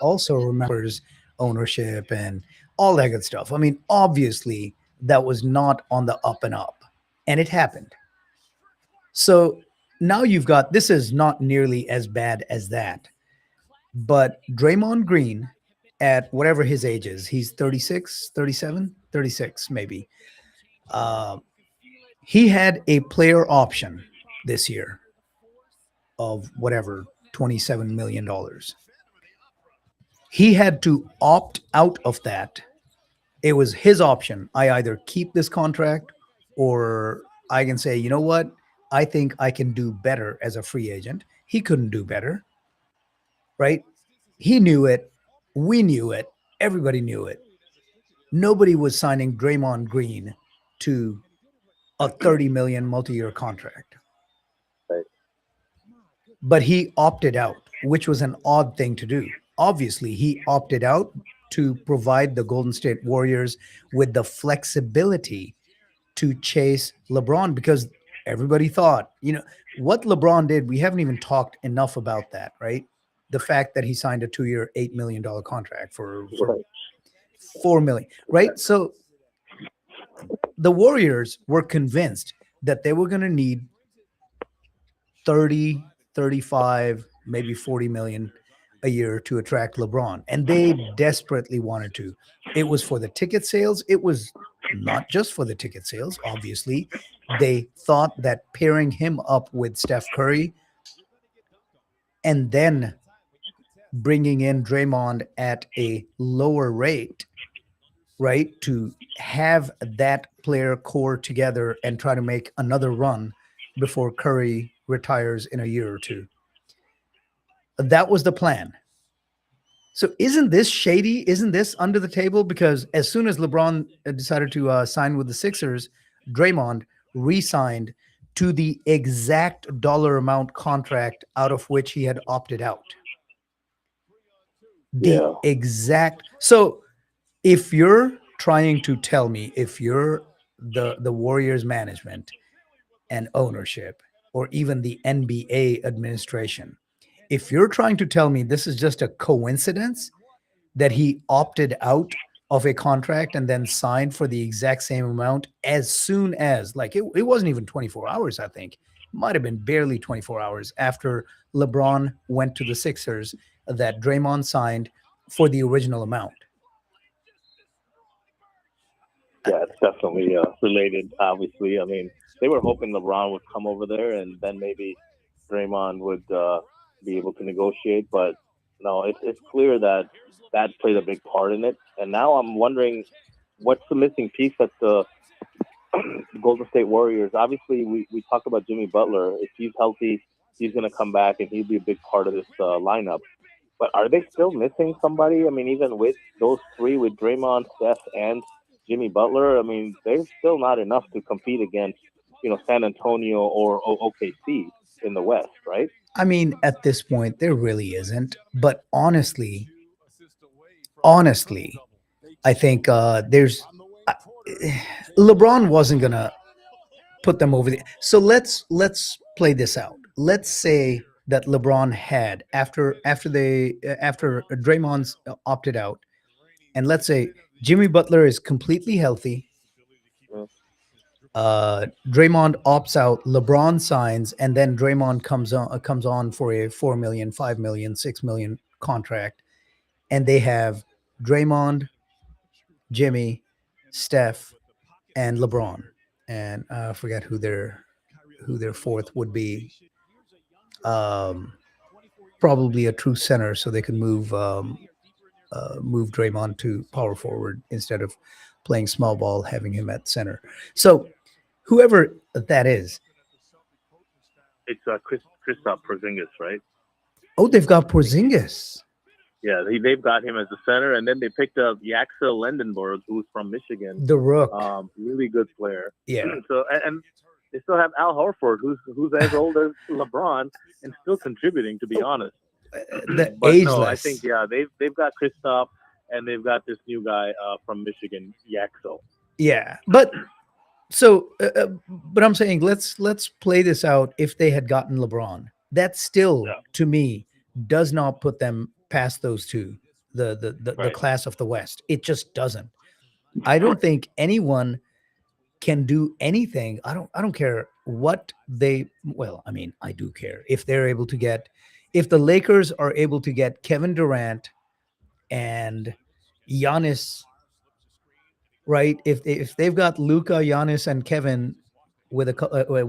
also remembers ownership and all that good stuff. I mean, obviously, that was not on the up and up, and it happened. So now you've got this is not nearly as bad as that. But Draymond Green, at whatever his age is, he's 36, 37, 36 maybe. Uh, he had a player option this year of whatever, $27 million. He had to opt out of that. It was his option. I either keep this contract or I can say, you know what? I think I can do better as a free agent. He couldn't do better, right? He knew it. We knew it. Everybody knew it. Nobody was signing Draymond Green to a 30 million multi-year contract. Right. But he opted out, which was an odd thing to do. Obviously, he opted out to provide the Golden State Warriors with the flexibility to chase LeBron because everybody thought, what LeBron did, we haven't even talked enough about that, right? The fact that he signed a 2-year, $8 million contract for Right. 4 million, right? So the Warriors were convinced that they were going to need 30, 35, maybe 40 million a year to attract LeBron. And they desperately wanted to. It was for the ticket sales. It was not just for the ticket sales, obviously. They thought that pairing him up with Steph Curry and then bringing in Draymond at a lower rate, right, to have that player core together and try to make another run before Curry retires in a year or two. That was the plan. So isn't this shady? Isn't this under the table? Because as soon as LeBron decided to sign with the Sixers, Draymond re-signed to the exact dollar amount contract out of which he had opted out. The Yeah. exact. So if you're trying to tell me, if you're the Warriors management and ownership, or even the NBA administration, if you're trying to tell me this is just a coincidence that he opted out of a contract and then signed for the exact same amount as soon as, like, it wasn't even 24 hours, I think. It might have been barely 24 hours after LeBron went to the Sixers that Draymond signed for the original amount. Yeah, it's definitely related. Obviously, I mean, they were hoping LeBron would come over there, and then maybe Draymond would be able to negotiate. But no, it's clear that that played a big part in it. And now I'm wondering what's the missing piece at the Golden State Warriors. Obviously, we talked about Jimmy Butler. If he's healthy, he's going to come back and he'll be a big part of this lineup. But are they still missing somebody? I mean, even with those three, with Draymond, Steph, and Jimmy Butler, I mean, there's still not enough to compete against, San Antonio or OKC in the West, right? I mean, at this point, there really isn't. But honestly, I think uh, LeBron wasn't gonna put them over the. So let's play this out. Let's say that LeBron had after Draymond's opted out, and let's say Jimmy Butler is completely healthy. Mm. Draymond opts out, LeBron signs, and then Draymond comes on for a 4 million, 5 million, 6 million contract, and they have Draymond, Jimmy, Steph, and LeBron, and I forget who their fourth would be. Um, Probably a true center, so they can move Draymond to power forward instead of playing small ball, having him at center. So whoever that is, It's Kristaps Porzingis, right? oh, they've got Porzingis. Yeah, they've got him as the center, and then they picked up Yaxel Lendenberg, who's from Michigan. The Rook. Really good player. Yeah. So and they still have Al Horford, who's as old as LeBron and still contributing. To be honest, The but no, I think ageless. they've got Kristaps and they've got this new guy from Michigan, Yaxel. Yeah. But I'm saying let's play this out. If they had gotten LeBron, that still Yeah. to me does not put them past those two. the Right. class of the West. It just doesn't. I don't think anyone can do anything. I don't care what they, well, I mean, I do care if they're able to get, if the Lakers are able to get Kevin Durant and Giannis, right? If they've got Luca, Giannis, and Kevin with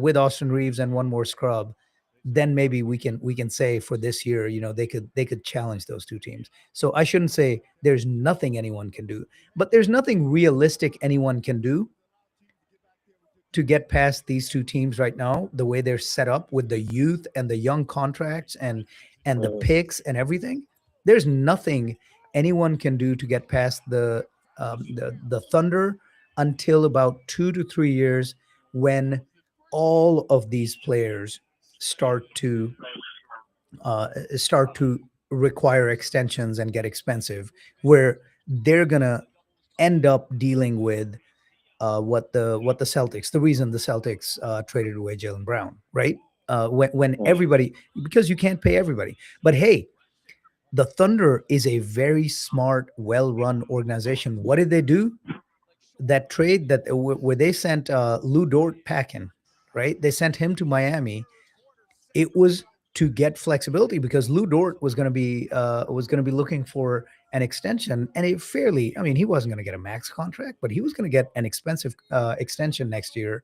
with Austin Reeves and one more scrub, then maybe we can say for this year, they could challenge those two teams. So I shouldn't say there's nothing anyone can do, but there's nothing realistic anyone can do to get past these two teams right now, the way they're set up with the youth and the young contracts and the picks and everything. There's nothing anyone can do to get past the Thunder until about 2 to 3 years, when all of these players start to start to require extensions and get expensive, where they're gonna end up dealing with what the Celtics, the reason the Celtics traded away Jalen Brown, right? When everybody, because you can't pay everybody. But hey, the Thunder is a very smart, well-run organization. What did they do? That trade where they sent Lou Dort packing, right? They sent him to Miami. It was to get flexibility because Lou Dort was going to be looking for an extension, and a fairly, I mean, he wasn't going to get a max contract, but he was going to get an expensive extension next year.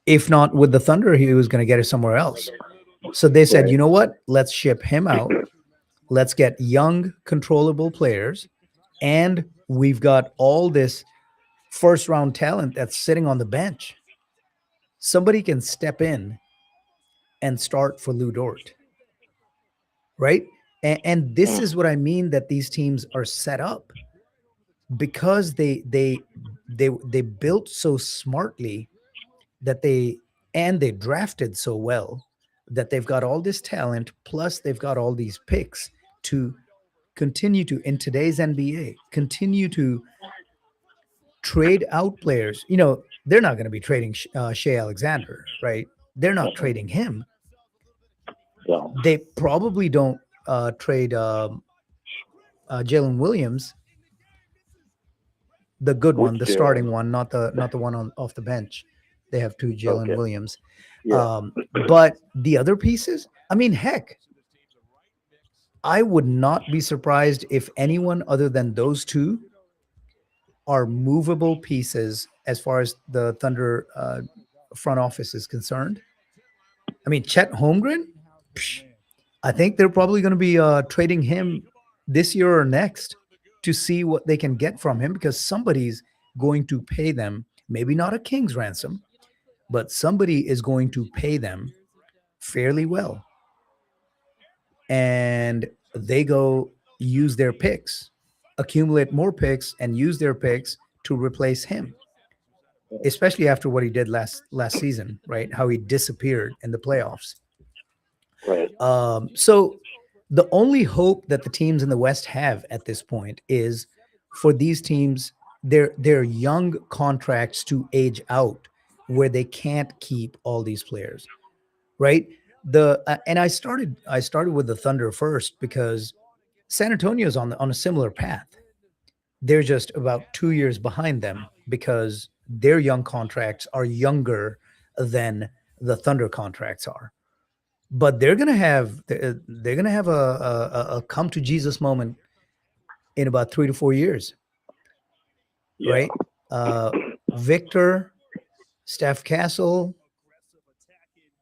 If not with the Thunder, he was going to get it somewhere else. So they said, Right. you know what? Let's ship him out. Let's get young, controllable players, and we've got all this first round talent that's sitting on the bench. Somebody can step in and start for Lou Dort, right? And this is what I mean, that these teams are set up because they built so smartly, that they drafted so well, that they've got all this talent, plus they've got all these picks to continue to, in today's NBA, continue to trade out players. They're not going to be trading Shea Alexander, right? They're not trading him. Yeah. They probably don't trade Jalen Williams, the good one, the Which starting one, not the one off the bench. They have two Jalen Okay. Williams. Yeah. But the other pieces, I mean, heck, I would not be surprised if anyone other than those two are movable pieces as far as the Thunder front office is concerned. I mean, Chet Holmgren, psh, I think they're probably going to be trading him this year or next to see what they can get from him, because somebody's going to pay them, maybe not a king's ransom, but somebody is going to pay them fairly well. And they go use their picks, accumulate more picks, and use their picks to replace him, especially after what he did last season, right? How he disappeared in the playoffs. Right. So the only hope that the teams in the West have at this point is for these teams, their young contracts to age out, where they can't keep all these players, right? And I started with the Thunder first because San Antonio's on a similar path. They're just about 2 years behind them because their young contracts are younger than the Thunder contracts are. But they're gonna have a come to Jesus moment in about 3 to 4 years, Yeah. right? Victor, Steph Castle,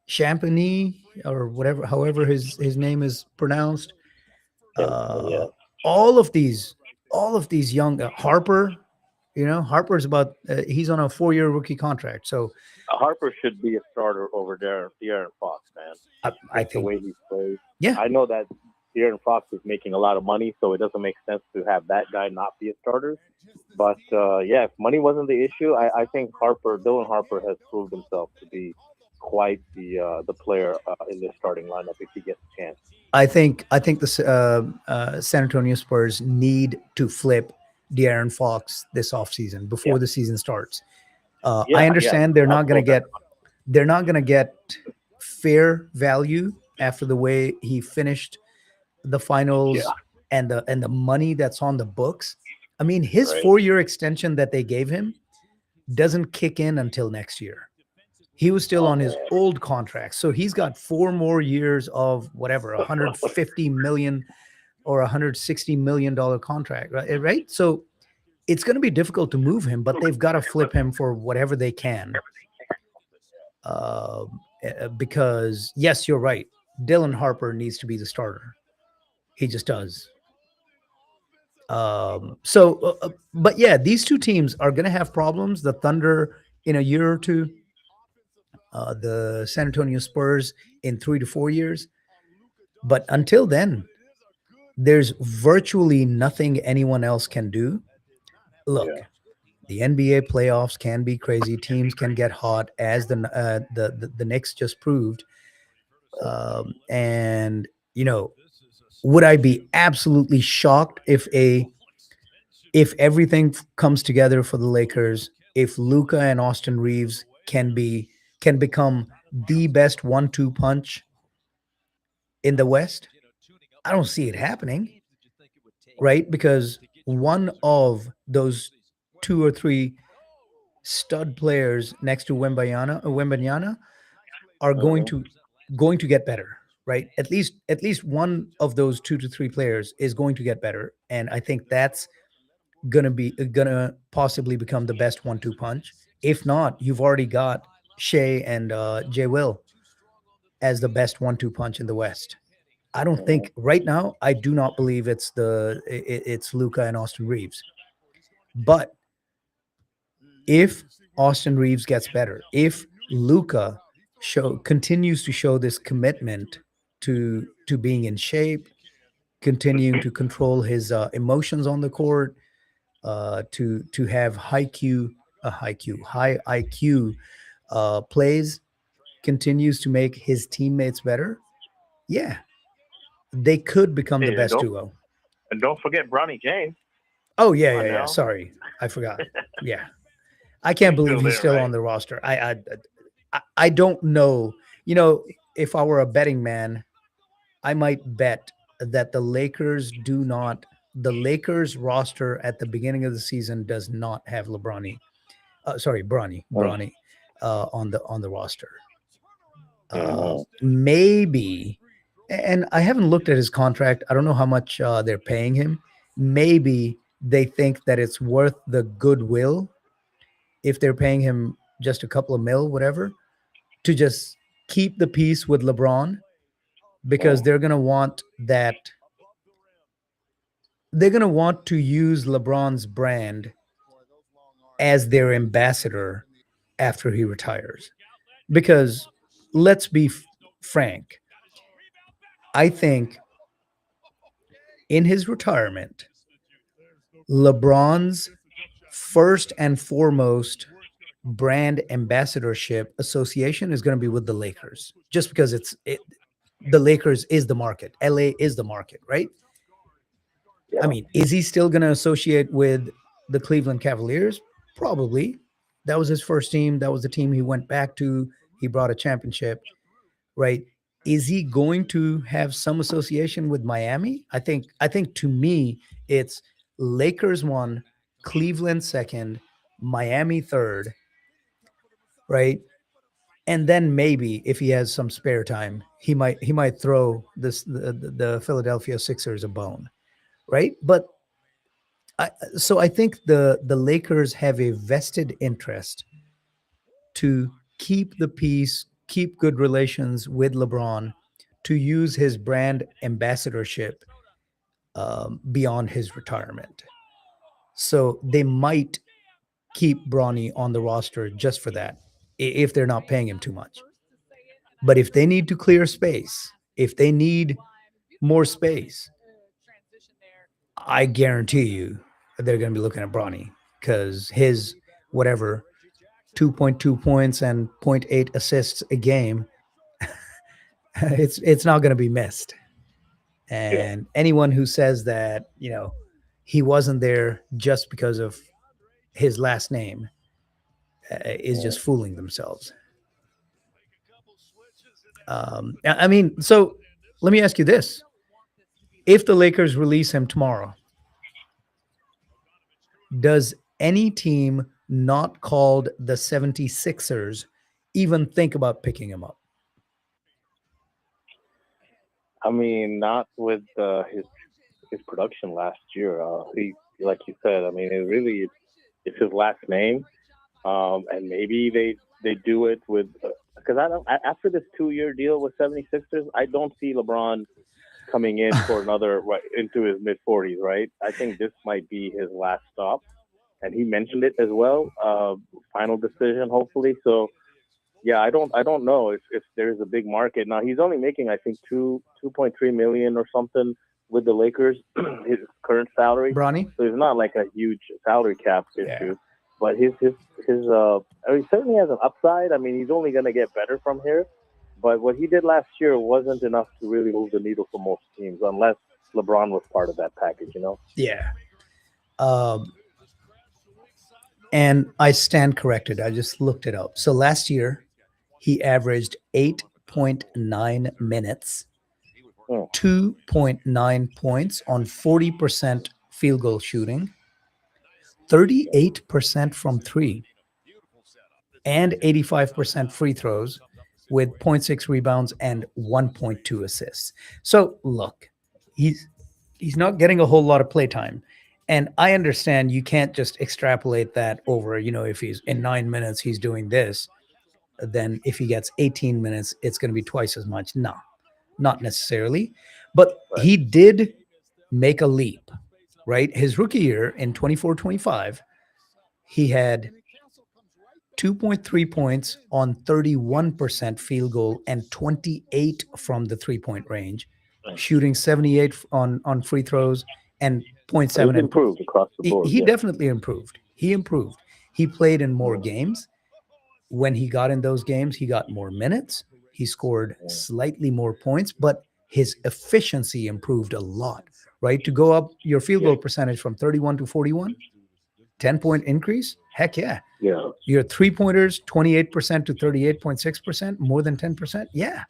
Champagny, or whatever, however his name is pronounced. Yeah. All of these young Harper, Harper's about he's on a 4-year rookie contract. So Harper should be a starter over De'Aaron Fox, man. I The think, way he plays. yeah, I know that De'Aaron Fox is making a lot of money, so it doesn't make sense to have that guy not be a starter. But yeah, if money wasn't the issue, I think Dylan Harper has proved himself to be quite the player in this starting lineup if he gets a chance. I think the San Antonio Spurs need to flip De'Aaron Fox this offseason before Yeah. the season starts. Yeah, I understand yeah, they're not going absolutely. to get fair value after the way he finished the finals Yeah. and the money that's on the books. I mean, his Right. 4-year extension that they gave him doesn't kick in until next year. He was still Oh, on his man. old contract. So he's got 4 more years of whatever, 150 million or 160 million dollar contract, right? Right? So it's going to be difficult to move him, but they've got to flip him for whatever they can. Because yes, you're right. Dylan Harper needs to be the starter. He just does. But yeah, these two teams are going to have problems. The Thunder in a year or two, the San Antonio Spurs in 3 to 4 years. But until then, there's virtually nothing anyone else can do. Look, Yeah. the NBA playoffs can be crazy. Teams can get hot, as the Knicks just proved. And you know, would I be absolutely shocked if everything comes together for the Lakers? If Luka and Austin Reeves can become the best 1-2 punch in the West? I don't see it happening, right? Because one of those 2 or 3 stud players next to Wembanyama are Mhm. going to get better, right? At least one of those 2 to 3 players is going to get better, and I think that's gonna possibly become the best 1-2 punch. If not, you've already got Shea and Jay Will as the best 1-2 punch in the West. I don't Mhm. think right now. I do not believe it's Luca and Austin Reeves. But if Austin Reeves gets better, if Luca continues to show this commitment to being in shape, continuing to control his emotions on the court, to have high IQ plays, continues to make his teammates better. Yeah, they could become the Hey, best duo. and don't forget Bronny James. Oh Come yeah, on yeah, yeah. now. Sorry, I forgot. Yeah, I can't He's believe still he's there, still right? on the roster. I don't know. You know, if I were a betting man, I might bet that the Lakers roster at the beginning of the season does not have Mm. Bronny, on the roster. Mhm. Maybe, and I haven't looked at his contract. I don't know how much they're paying him. Maybe they think that it's worth the goodwill if they're paying him just a couple of mil, whatever, to just keep the peace with LeBron, because Mm. they're gonna want that. They're gonna want to use LeBron's brand as their ambassador after he retires. Because let's be frank, I think in his retirement, LeBron's first and foremost brand ambassadorship association is going to be with the Lakers, just because the Lakers is the market, LA is the market, right? I Yeah. mean, is he still going to associate with the Cleveland Cavaliers? Probably. That was his first team. That was the team he went back to. He brought a championship, right? Is he going to have some association with Miami? I think to me it's Lakers 1, Cleveland 2nd, Miami 3rd, right? And then maybe if he has some spare time, he might throw the Philadelphia Sixers a bone, right? But I think the Lakers have a vested interest to keep the peace, keep good relations with LeBron, to use his brand ambassadorship beyond his retirement. So they might keep Bronny on the roster just for that, if they're not paying him too much. But if they need to clear space, if they need more space, I guarantee you they're going to be looking at Bronny, because his whatever 2.2 points and zero point 0.8 assists a game, it's not going to be missed. Yeah. And anyone who says that, he wasn't there just because of his last name is Mm. just fooling themselves. I mean, so let me ask you this. If the Lakers release him tomorrow, does any team not called the 76ers even think about picking him up? I mean, not with his production last year. He, like you said, I mean, it really it's his last name, and maybe they do it with because after this 2-year deal with 76ers, I don't see LeBron coming in for another right into his mid 40s. Right, I think this might be his last stop, and he mentioned it as well. Final decision, hopefully. So yeah, I don't know if there's a big market now. He's only making I think 2.3 million or something with the Lakers, his current salary. Bronny? So it's not like a huge salary cap issue. But his I mean, he certainly has an upside. I mean, he's only going to get better from here. But what he did last year wasn't enough to really move the needle for most teams, unless LeBron was part of that package. You know? Yeah. And I stand corrected. I just looked it up. So last year, he averaged 8.9 minutes, 2.9 points on 40% field goal shooting, 38% from three, and 85% free throws with 0.6 rebounds and 1.2 assists. So look, he's not getting a whole lot of playtime. And I understand you can't just extrapolate that over, if he's in 9 minutes, he's doing this. Then if he gets 18 minutes, it's going to be twice as much. No, not necessarily. But he did make a leap, right? His rookie year in 24-25, he had 2.3 points on 31% field goal and 28 from the 3-point range, shooting 78 on free throws and 0.7. He's improved across the board. He definitely improved. He improved. He played in more games. When he got in those games, he got more minutes. He scored slightly more points, but his efficiency improved a lot, right? To go up your field goal percentage from 31 to 41, 10-point increase. Heck yeah. Yeah. Your 3-pointers, 28% to 38.6%, more than 10%. Yeah.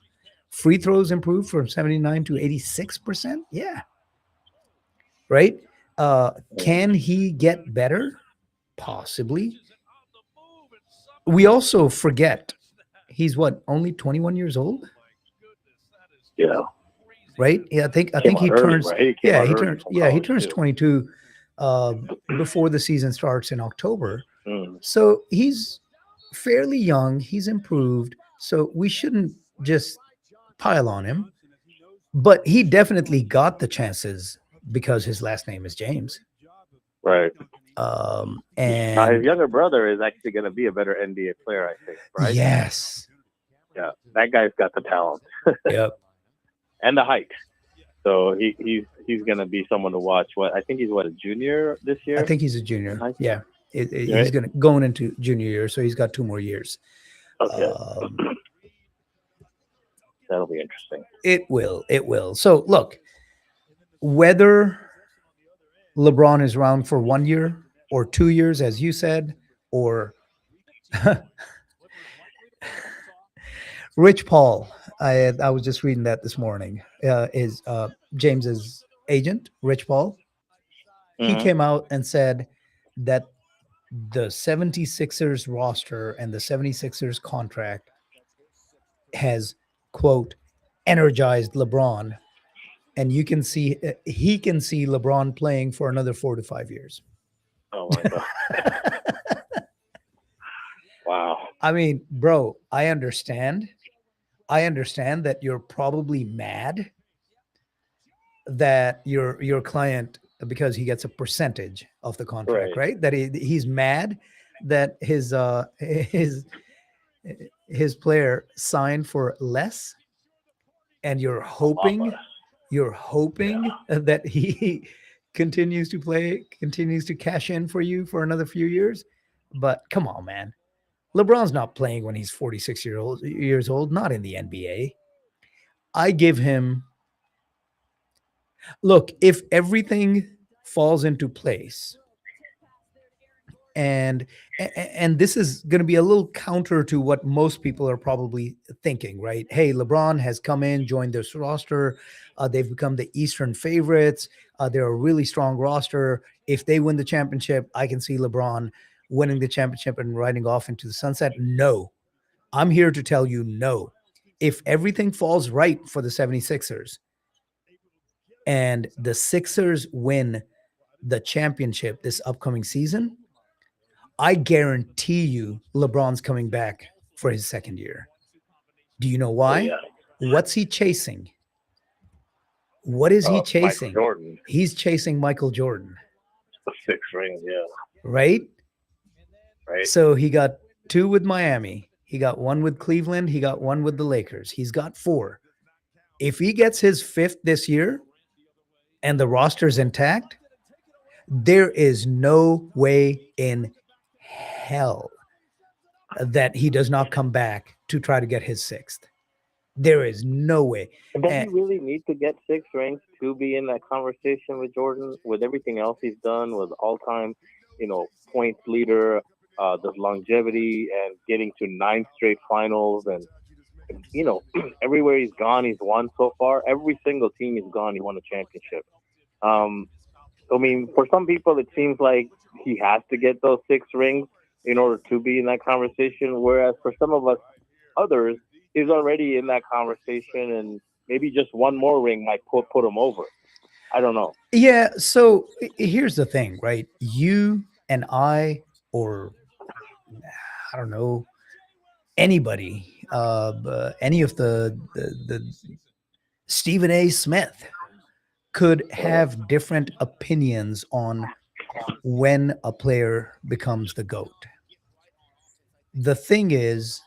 Free throws improved from 79 to 86%. Yeah. Right? Can he get better? Possibly. We also forget he's only 21 years old? Yeah. Right? Yeah, I think he turns right? he turns 22 before the season starts in October. So he's fairly young, he's improved, so we shouldn't just pile on him. But he definitely got the chances because his last name is James. Right. And now his younger brother is actually going to be a better NBA player, I think, right? Yes. Yeah, that guy's got the talent. Yep. And the height. So he's going to be someone to watch. I think he's a junior this year? I think he's a junior. Yeah. He's going into junior year, so he's got 2 more years. Okay. That'll be interesting. It will. So look, whether LeBron is around for 1 year or 2 years, as you said, or Rich Paul, I was just reading that this morning, is James's agent, Rich Paul. He came out and said that the 76ers roster and the 76ers contract has, quote, energized LeBron. And he can see LeBron playing for another 4 to 5 years. Oh my God. Wow. I mean, bro, I understand that you're probably mad that your client, because he gets a percentage of the contract, right? That he's mad that his player signed for less, and you're hoping that he continues to cash in for you for another few years. But come on, man. LeBron's not playing when he's 46 years old, not in the NBA. I give him, look, if everything falls into place and this is going to be a little counter to what most people are probably thinking, right? Hey, LeBron has come in, joined this roster. They've become the Eastern favorites. They're a really strong roster. If they win the championship, I can see LeBron winning the championship and riding off into the sunset. No, I'm here to tell you no. If everything falls right for the 76ers and the Sixers win the championship this upcoming season, I guarantee you LeBron's coming back for his second year. Do you know why? Yeah. What's he chasing? What is he chasing? Michael Jordan, He's chasing Michael Jordan, the 6 ring. Yeah. right? Right. So he got 2 with Miami. He got 1 with Cleveland. He got 1 with the Lakers. He's got 4. If he gets his 5th this year and the roster's intact, there is no way in hell that he does not come back to try to get his 6th. There is no way. And does he really need to get 6 rings to be in that conversation with Jordan? With everything else he's done, with all-time, points leader, the longevity, and getting to 9 straight finals, and everywhere he's gone, he's won so far. Every single team he's gone, he won a championship. For some people, it seems like he has to get those 6 rings in order to be in that conversation. Whereas for some of us others, he's already in that conversation, and maybe just one more ring might put him over. I don't know. Yeah. So here's the thing, right? You and I, or I don't know, anybody, any of the Stephen A. Smith could have different opinions on when a player becomes the GOAT. The thing is,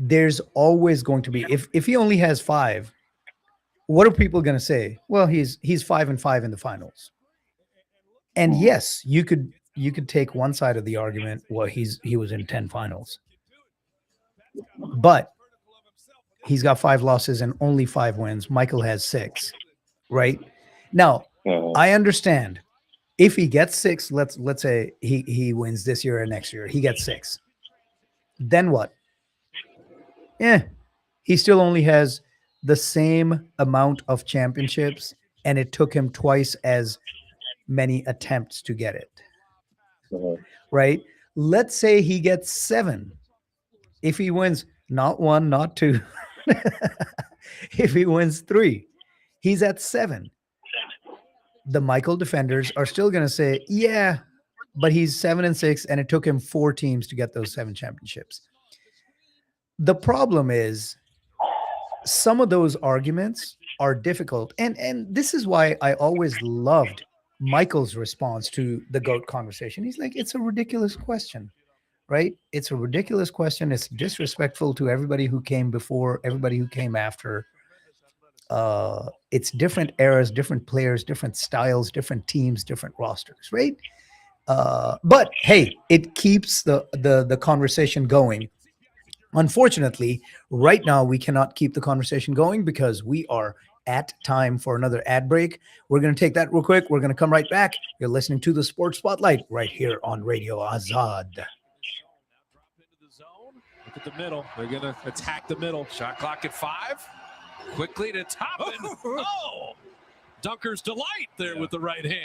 there's always going to be, if he only has 5, what are people going to say? Well, he's 5-5 in the finals. And yes, you could take one side of the argument. Well, he was in 10 finals, but he's got 5 losses and only 5 wins. Michael has 6, right? Now, I understand if he gets 6, let's say he wins this year or next year, he gets 6. Then what? He still only has the same amount of championships, and it took him twice as many attempts to get it. Right? Let's say he gets 7. If he wins not 1, not 2, if he wins 3, he's at 7. The Michael defenders are still going to say, yeah, but he's 7-6, and it took him 4 teams to get those 7 championships. The problem is some of those arguments are difficult. And this is why I always loved Michael's response to the GOAT conversation. He's like, it's a ridiculous question, right? It's a ridiculous question. It's disrespectful to everybody who came before, everybody who came after. It's different eras, different players, different styles, different teams, different rosters, right? But hey, it keeps the conversation going. Unfortunately, right now we cannot keep the conversation going because we are at time for another ad break. We're going to take that real quick. We're going to come right back. You're listening to the Sports Spotlight right here on Radio Azad. Look at the middle. They're going to attack the middle. Shot clock at 5. Quickly to Toppin. Oh! Dunker's delight there with the right hand.